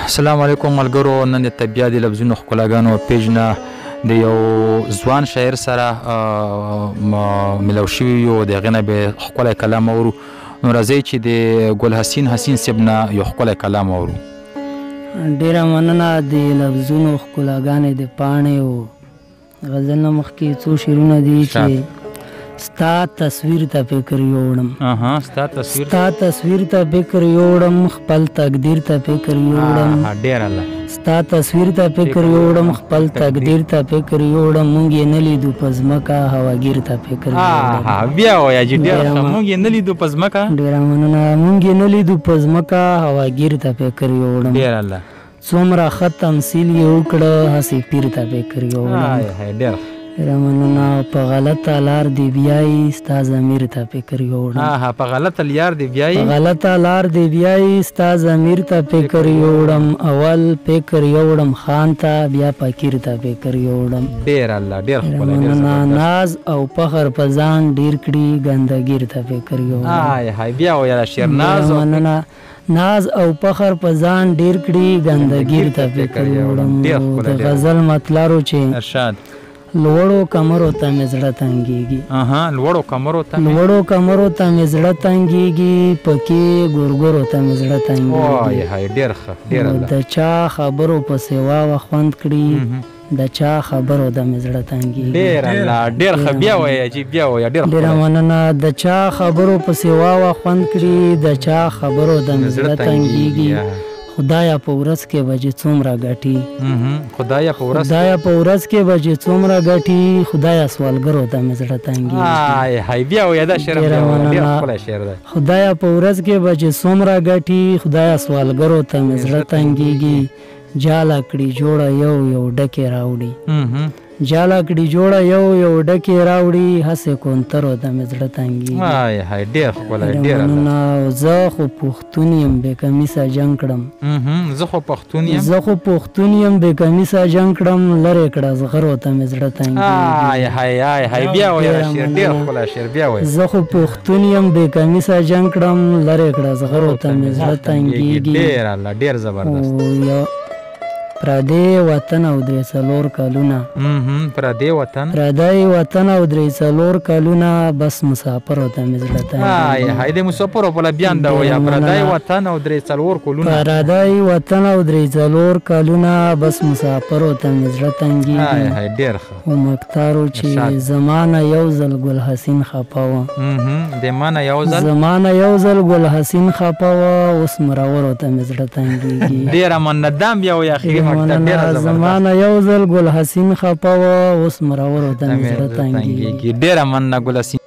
السلام علیکم ملګرو. نن د طبیعت د لفظونو ښکلاګانو پیج نه د یو ځوان شاعر سره ملو شوي یو، د هغې نه به ښکلی کلام اورو. نو راځئ چې د ګل حسین صاحب نه یو ښکلی کلام اورو. ډېره مننه. د لفظونو ښکلاګانې د پاڼې او غزل نه مخکې څو شعرونه دي چې ستا تصویر ته فکر یوړم، ستا تصویر ته فکر یوړم، خپل تقدیر ته فکر یوړم، ستا تصویر ته فکر یوړم، خپل تقدیر ته فکر یوړم، مونږ یې نه لیدو په ځمکه هواګیر ته فکر یوړم. بیا وایه چې مونږ یې نه لیدو په ځمکه. ډېره مننه. مونږ یې نه لیدو په ځمکه هواګیر ته فکر یوړم، څومره ښه تمثیل یې وکړه هسې پیر ته فکر یوړم. ډېره مننه. په غلطه لار دې بیایي ستا ضمیر ته فکر یوړم، په غلطه لار دې بیایي، په غلطه لار دې بیایي ستا ضمیر ته فکر یوړم، اول فکر یوړم خان ته بیا فقیر ته فکر یوړم. ډېر الله ډېر ښکلی. مننه. ناز او فخر په ځان ډېر کړي ګندګیر ته فکر یوړم. بیا وایه شعر. مننه. ناز او فخر په ځان ډېر کړي ګندګیر ته فکر یوړم. د غزل مطلب چې ارشاد لوړو کمرو ته مې زړه تنګېږي، لوړو کمرو ته مې زړه تنګېږي، پکې ګورګورو ته مې زړه تنګېږي. ډېر ښه. د چا خبرو پسې واوه خوند کړي، د چا خبرو د مې زړه تنګېږي. ډېر ښه. بیا وایه چې بیا وایه. ډېره مننه. د چا خبرو پسې واوه خوند کړي، د چا خبرو د مې زړه تنګېږي، خدایا په ورځ کې بجې څومره ګټي، خدایا په ورځ کې بجې څومره ګټي، خدایا سوالګرو ته مې زړه تنګېږي. بیا وایه دا شعر. ډېر ښکلی شعر دی. خدایا په ورځ کې بجې څومره ګټي، خدایا سوالګرو ته مې زړه تنګېږي، جاله کړي جوړه یو یو ډکې راوړي، جاله کړي جوړه یو یو ډکې راوړي، هسې کونترو ته مې زړه تنګېږي. ډېر ښکلی. زه خو پښتون یم بې کمیسه جنګ کړم، زه خو پښتون یم بې کمیسه جنګ کړم، لرې کړه زغرو ته مې زړه تنګېږي. بیا وایه شعر. ډېر ښکلی شعر. بیا وایه. زه خو پښتون یم بې کمیسه جنګ کړم، لرې کړه زغرو ته مې زړه تنګېږي. ډېر الله ډېر زبردست. پردی وطن او درې څلور کلونه، پردی وطن او درې څلور کلونه، بس مسافرو ته مې زړه تنګېږي. د مسافرو په بیان دا وایه. پردی وطن او درې څلور کلونه، پردی وطن او درې څلور کلونه، بس مسافرو ته مې زړه تنګېږي. ډېر ښه. خو مکتارو چې زمانه یو ځل ګل حسین خفه وه، زمانه یو ځل ګل حسین خفه وه، اوس مرورو ته مې زړه تنګېږي. ډېره مننه. دام بیا وایه. زمانه یو ځل ګل حسین خفه وه، اوس مرورو ته مې زړه تنګېږي. ډېره مننه ګل حسین.